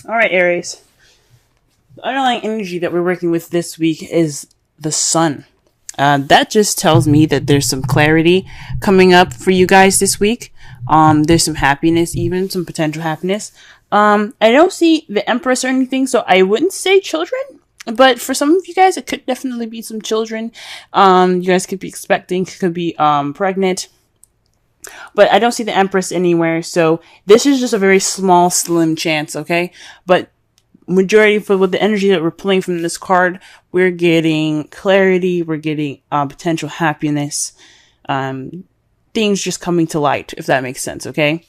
All right, Aries. The underlying energy that we're working with this week is the sun. That just tells me that there's some clarity coming up for you guys this week. There's some happiness, even some potential happiness. I don't see the Empress or anything, so I wouldn't say children. But for some of you guys, it could definitely be some children. You guys could be expecting, could be pregnant. But I don't see the Empress anywhere, so this is just a very small, slim chance, okay? But majority for with the energy that we're pulling from this card, we're getting clarity, we're getting potential happiness, things just coming to light, if that makes sense, okay?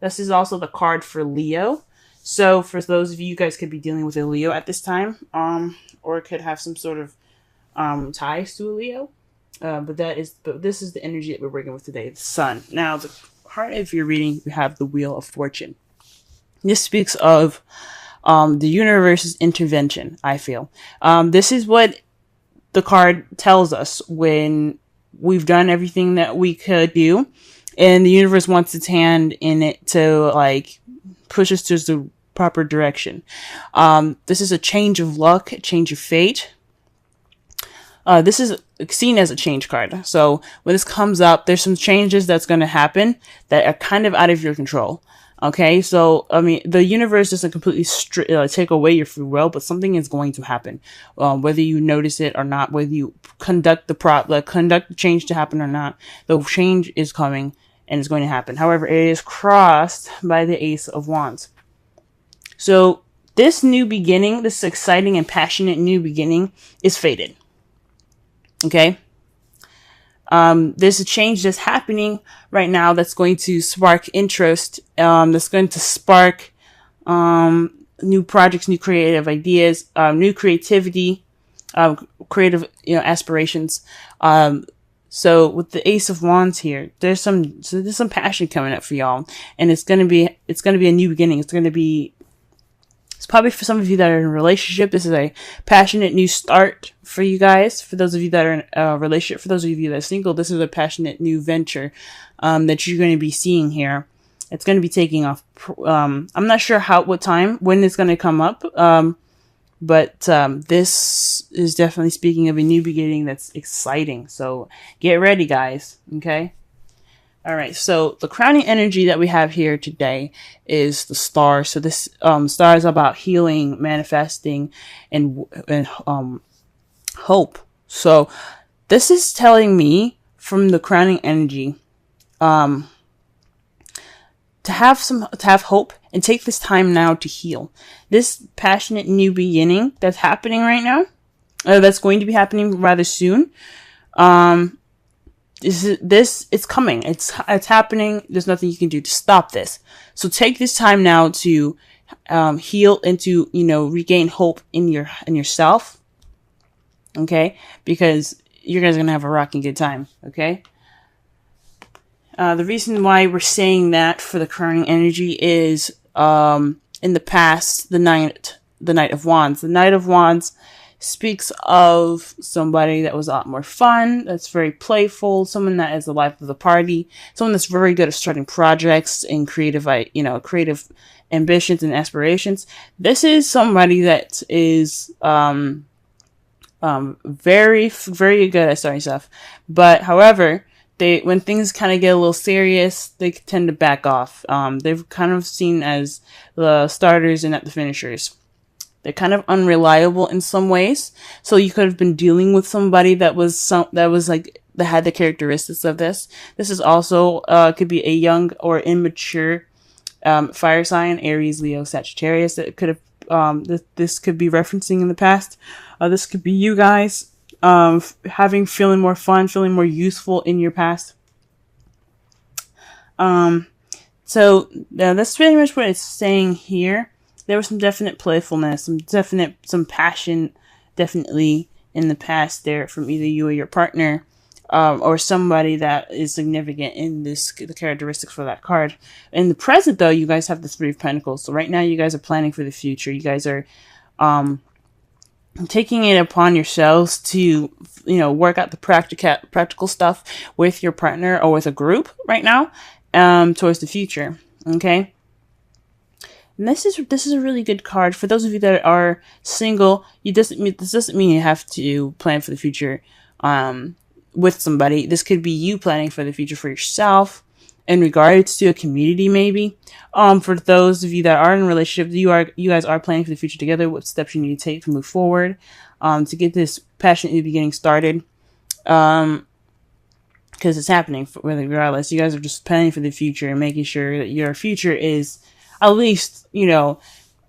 This is also the card for Leo. So for those of you guys could be dealing with a Leo at this time, or could have some sort of ties to a Leo. But this is the energy that we're working with today, the sun. Now, the heart of your reading, you have the Wheel of Fortune. This speaks of the universe's intervention, I feel. This is what the card tells us when we've done everything that we could do, and the universe wants its hand in it to, like, push us towards the proper direction. This is a change of luck, a change of fate. This is seen as a change card. So when this comes up, there's some changes that's going to happen that are kind of out of your control. Okay, so I mean, the universe doesn't completely take away your free will, but something is going to happen, whether you notice it or not, whether you conduct the change to happen or not. The change is coming and it's going to happen. However, it is crossed by the Ace of Wands. So this new beginning, this exciting and passionate new beginning, is fated. Okay. There's a change that's happening right now that's going to spark interest, that's going to spark, new projects, new creative ideas, new creativity, creative, aspirations. So with the Ace of Wands here, there's some passion coming up for y'all, and it's going to be a new beginning. It's probably for some of you that are in a relationship. This is a passionate new start for you guys. For those of you that are in a relationship, for those of you that are single, this is a passionate new venture that you're going to be seeing here. It's going to be taking off. I'm not sure when it's going to come up. But this is definitely speaking of a new beginning that's exciting. So get ready, guys. Okay. All right, so the crowning energy that we have here today is the star. So this star is about healing, manifesting, and hope. So this is telling me from the crowning energy to have hope and take this time now to heal. This passionate new beginning that's happening right now, that's going to be happening rather soon. It's coming. It's happening. There's nothing you can do to stop this. So take this time now to heal and to, regain hope in yourself. Okay? Because you guys are going to have a rocking good time. Okay? The reason why we're saying that for the crowning energy is, in the past, the Knight of Wands. The Knight of Wands speaks of somebody that was a lot more fun, that's very playful, someone that is the life of the party, someone that's very good at starting projects and creative ambitions and aspirations. This is somebody that is very, very good at starting stuff. But however, when things kind of get a little serious, they tend to back off. They're kind of seen as the starters and not the finishers. They're kind of unreliable in some ways. So you could have been dealing with somebody that had the characteristics of this. This is also, could be a young or immature, fire sign, Aries, Leo, Sagittarius, that could have, this could be referencing in the past. This could be you guys, feeling more fun, feeling more useful in your past. So that's pretty much what it's saying here. There was some definite playfulness, some passion, definitely in the past there from either you or your partner, or somebody that is significant in the characteristics for that card. In the present, though, you guys have the Three of Pentacles. So right now, you guys are planning for the future. You guys are, taking it upon yourselves to, work out the practical stuff with your partner or with a group right now, towards the future. Okay. And this is a really good card for those of you that are single. This doesn't mean you have to plan for the future with somebody. This could be you planning for the future for yourself in regards to a community, maybe. For those of you that are in a relationship, you guys are planning for the future together. What steps you need to take to move forward, to get this passionate beginning started. Because it's happening, regardless. You guys are just planning for the future and making sure that your future is at least,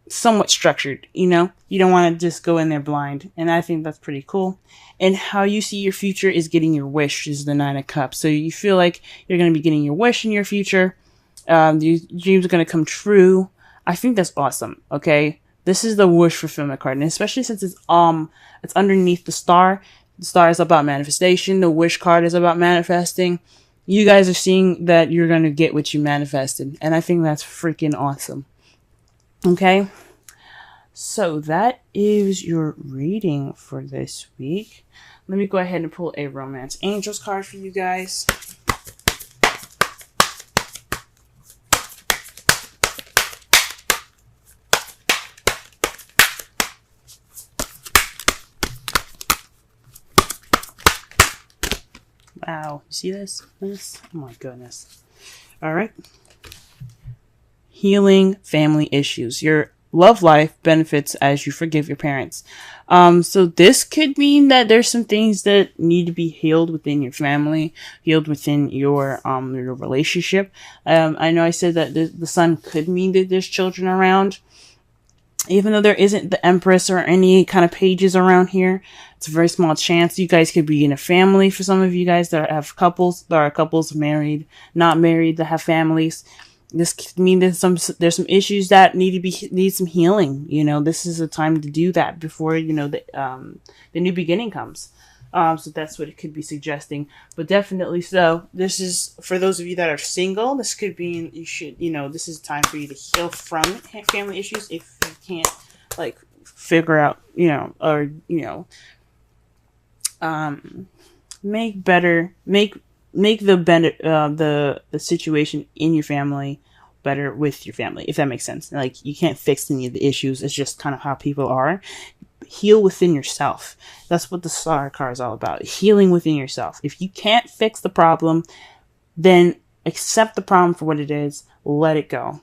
somewhat structured. You don't want to just go in there blind. And I think that's pretty cool. And how you see your future is getting your wish, is the Nine of Cups. So you feel like you're going to be getting your wish in your future. Your dreams are going to come true. I think that's awesome. Okay. This is the wish fulfillment card. And especially since it's underneath the star. The star is about manifestation. The wish card is about manifesting. You guys are seeing that you're going to get what you manifested. And I think that's freaking awesome. Okay. So that is your reading for this week. Let me go ahead and pull a Romance Angels card for you guys. Wow, you see this? Oh my goodness. All right. Healing family issues. Your love life benefits as you forgive your parents. So this could mean that there's some things that need to be healed within your family, healed within your relationship. I know I said that the sun could mean that there's children around. Even though there isn't the Empress or any kind of pages around here, it's a very small chance. You guys could be in a family. For some of you guys that have couples, there are couples married, not married, that have families. This could mean there's some issues that need some healing. This is a time to do that before the new beginning comes. So that's what it could be suggesting. But definitely so. This is for those of you that are single. This could be this is time for you to heal from family issues if you can't figure out make the situation in your family better with your family, if that makes sense. You can't fix any of the issues. It's just kind of how people are. Heal within yourself. That's what the Star card is all about. Healing within yourself. If you can't fix the problem, then accept the problem for what it is. Let it go,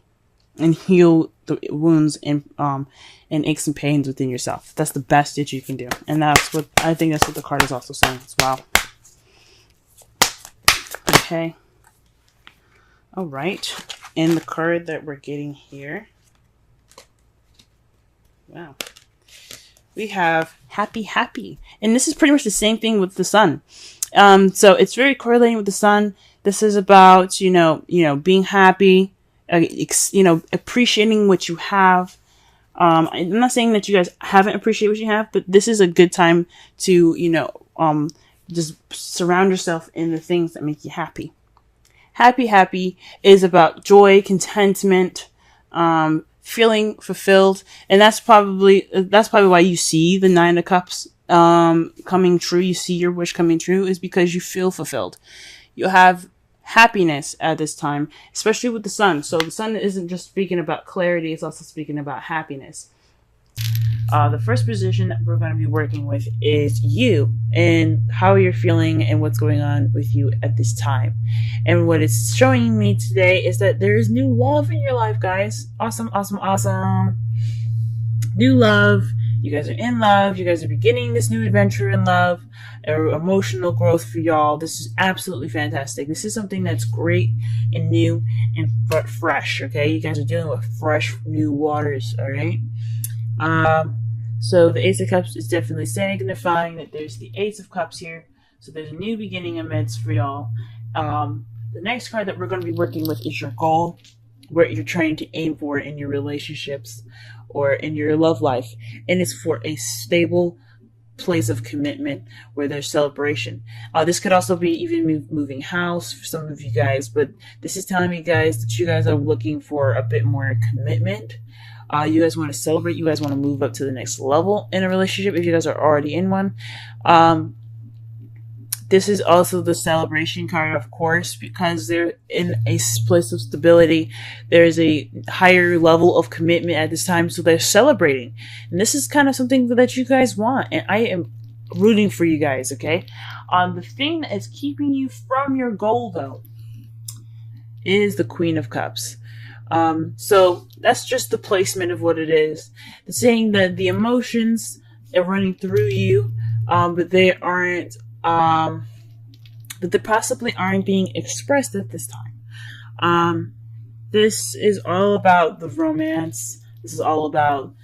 and heal the wounds and aches and pains within yourself. That's the best that you can do, and that's what the card is also saying as well. Okay. All right. And the card that we're getting here. Wow. We have happy. And this is pretty much the same thing with the sun. So it's very correlating with the sun. This is about, being happy, appreciating what you have. I'm not saying that you guys haven't appreciated what you have, but this is a good time to, just surround yourself in the things that make you happy. Happy is about joy, contentment, feeling fulfilled, and that's probably why you see the Nine of Cups coming true. You see your wish coming true is because you feel fulfilled. You have happiness at this time, especially with the sun. So the sun isn't just speaking about clarity; it's also speaking about happiness. The first position that we're going to be working with is you and how you're feeling and what's going on with you at this time. And what it's showing me today is that there is new love in your life, guys. Awesome. New love. You guys are in love. You guys are beginning this new adventure in love, or emotional growth for y'all. This is absolutely fantastic. This is something that's great and new and fresh, okay? You guys are dealing with fresh, new waters, all right? So the Ace of Cups is definitely signifying that there's the Ace of Cups here. So there's a new beginning amidst for y'all. The next card that we're going to be working with is your goal, what you're trying to aim for in your relationships or in your love life. And it's for a stable place of commitment where there's celebration. This could also be even moving house for some of you guys, but this is telling me, guys, that you guys are looking for a bit more commitment. You guys want to celebrate. You guys want to move up to the next level in a relationship if you guys are already in one. This is also the celebration card, of course, because they're in a place of stability. There's a higher level of commitment at this time, so they're celebrating. And this is kind of something that you guys want, and I am rooting for you guys, okay? The thing that is keeping you from your goal, though, is the Queen of Cups. So that's just the placement of what it is. It's saying that the emotions are running through you, but they aren't, but they possibly aren't being expressed at this time. This is all about the romance. This is all about,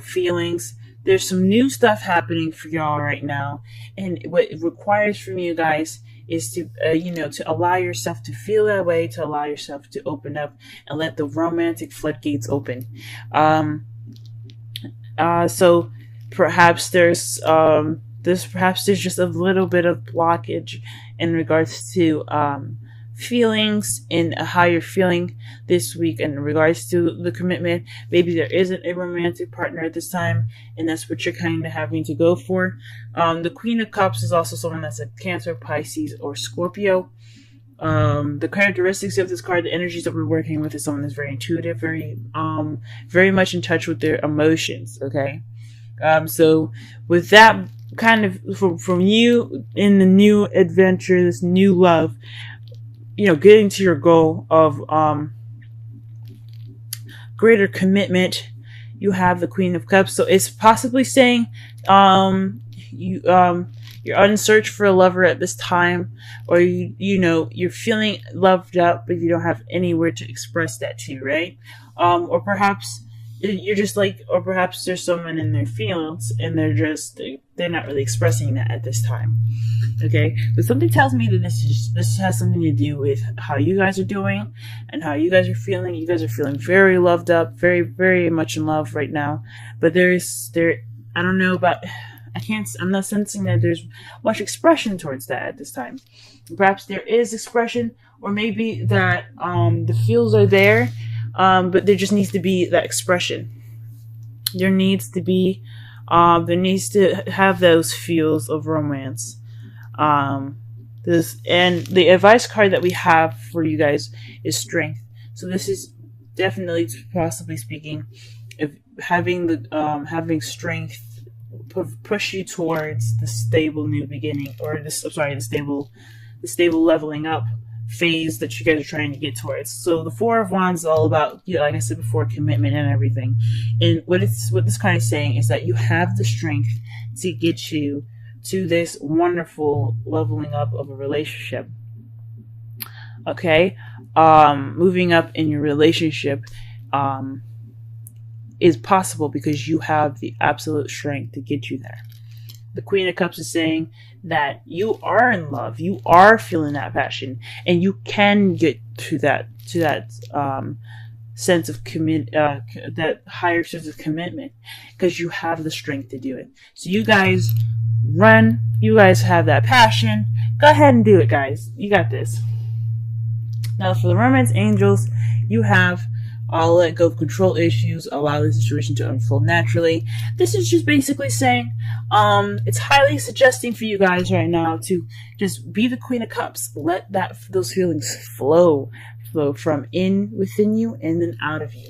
feelings. There's some new stuff happening for y'all right now, and what it requires from you guys is to, to allow yourself to feel that way, to allow yourself to open up and let the romantic floodgates open. So perhaps there's just a little bit of blockage in regards to feelings and how you're feeling this week in regards to the commitment. Maybe there isn't a romantic partner at this time, and that's what you're kind of having to go for. The Queen of Cups is also someone that's a Cancer, Pisces, or Scorpio. The characteristics of this card, the energies that we're working with, is someone that's very intuitive, very much in touch with their emotions. Okay, so with that kind of from you in the new adventure, this new love, getting to your goal of greater commitment, you have the Queen of Cups. So it's possibly saying you're on search for a lover at this time, or you're feeling loved up, but you don't have anywhere to express that to, right? Or perhaps you're just or perhaps there's someone in their feelings and they're not really expressing that at this time. Okay, but something tells me that this has something to do with how you guys are doing and how you guys are feeling. You guys are feeling very loved up, very, very much in love right now. But I don't know about, I'm not sensing that there's much expression towards that at this time. Perhaps there is expression, or maybe that the feels are there, but there just needs to be that expression. There needs to have those feels of romance. And the advice card that we have for you guys is strength. So this is definitely, possibly speaking, if having strength push you towards the stable new beginning, or the stable leveling up phase that you guys are trying to get towards. So the Four of Wands is all about, like I said before, commitment and everything. And what this card is saying is that you have the strength to get you to this wonderful leveling up of a relationship. Okay? Moving up in your relationship is possible because you have the absolute strength to get you there. The Queen of Cups is saying that you are in love, you are feeling that passion, and you can get to that sense of that higher sense of commitment, because you have the strength to do it. So you guys run. You guys have that passion. Go ahead and do it, guys. You got this. Now, for the Romance Angels, you have let go of control issues, allow the situation to unfold naturally. This is just basically saying it's highly suggesting for you guys right now to just be the Queen of Cups. Let those feelings flow from within you and then out of you,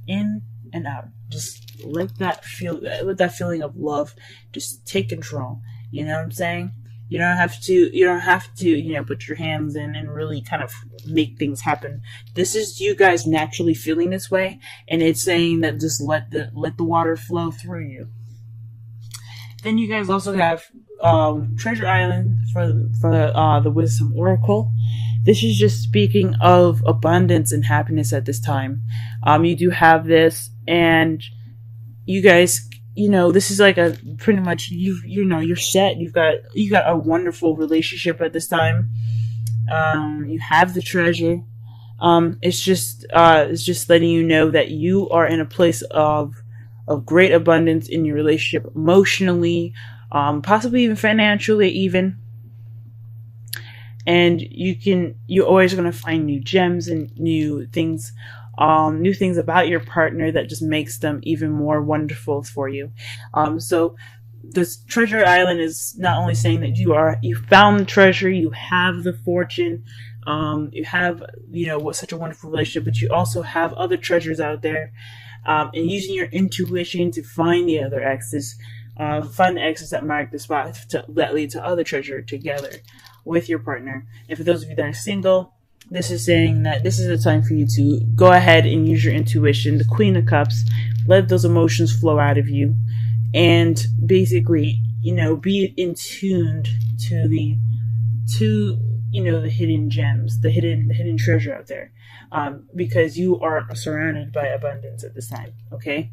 in and out. Just let that feeling of love just take control. You know what I'm saying? You don't have to put your hands in and really kind of make things happen. This is you guys naturally feeling this way, and it's saying that just let the water flow through you. Then you guys also have Treasure Island for the Wisdom Oracle. This is just speaking of abundance and happiness at this time. You do have this, and you guys, this is like a pretty much you're set. You got a wonderful relationship at this time. You have the treasure. It's just letting you know that you are in a place of great abundance in your relationship, emotionally, possibly even financially, even. And you're always going to find new gems and new things about your partner that just makes them even more wonderful for you. So this treasure island is not only saying that you found the treasure, you have the fortune, you have, what such a wonderful relationship, but you also have other treasures out there, and using your intuition to find the other exes, find the exes that mark the spot that lead to other treasure together with your partner. And for those of you that are single, this is saying that this is the time for you to go ahead and use your intuition, the Queen of Cups, let those emotions flow out of you, and basically, be in tuned to the hidden gems, the hidden treasure out there, because you are surrounded by abundance at this time. Okay,